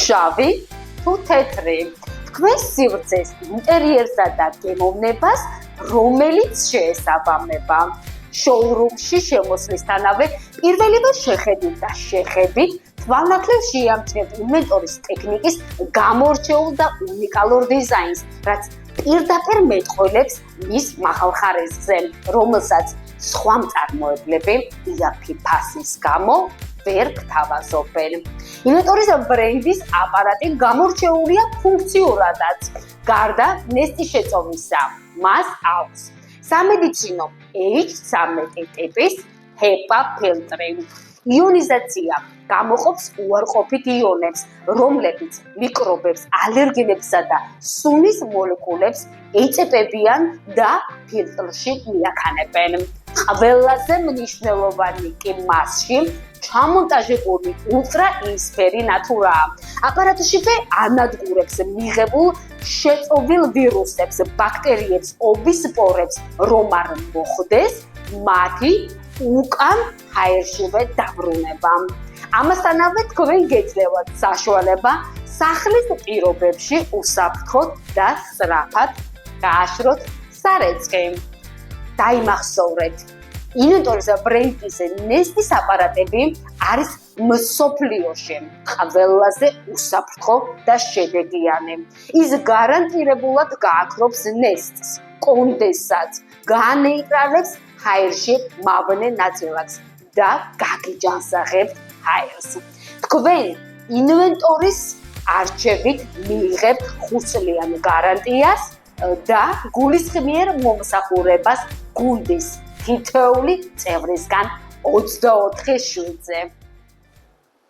შავი თუ თეთრი. თქვენ სივრცეს, ინტერიერსა და გემოვნებას, რომელიც შეესაბამება. შოურუმში შემოსვლისთანავე პირველივე შეხედვით და შეხებით თვალნათლებს შეამჩნევთ ინვენტორის ტექნიკის გამორჩეულ და უნიკალურ დიზაინს, რაც პირდაპირ მეტყველებს მის მაღალ ხარისხზე, რომელსაც სხვა მწარმოებლები იაფი ფასის გამო ვერ გთავაზობენ. ინვენტორის ბრენდის აპარატი გამორჩეულია ფუნქციურადაც. გარდა ნესტის შეწოვისა, მას აქვს სამედიცინო H13 ტიპის HEPA ფილტრი. იონიზაცია გამოყოფს უარყოფით იონებს, რომლებიც მიკრობებს, ალერგენებსა და სუნის მოლეკულებს ეწებებიან და ფილტრში მიაქანებენ. ყველაზე მნიშვნელოვანი კი მასში ჩამონტაჟებული ულტრაინსფერი ნათურაა. აპარატშივე ანადგურებს მიღებულ შეწოვილ ვირუსებს, ბაქტერიებს, ობისპორებს, რომ არ მოხდეს მათი უკან ჰაერშივე დაბრუნება. ამასთანავე თქვენ გეძლევათ საშუალება სახლის პირობებში უსაფრთხოდ და სწრაფად გააშროთ სარეცხი. დაიმახსოვრეთ, ინვენტორის ბრენდის ნესტის აპარატები არის მსოფლიოში ყველაზე უსაფრთხო და შედეგიანი. ის გარანტირებულად გააქრობს ნესტს, კონდენსატს, განეიტრალებს ჰაერში მავნე ნაწილაკს და გაგიჯანსაღებთ ჰაერს. თქვენ ინვენტორის არჩევით მიიღებთ 5 წლიან გარანტიას და გულისხმიერ მომსახურებას გუნდის თითოეული წევრისგან 24 შვიდზე.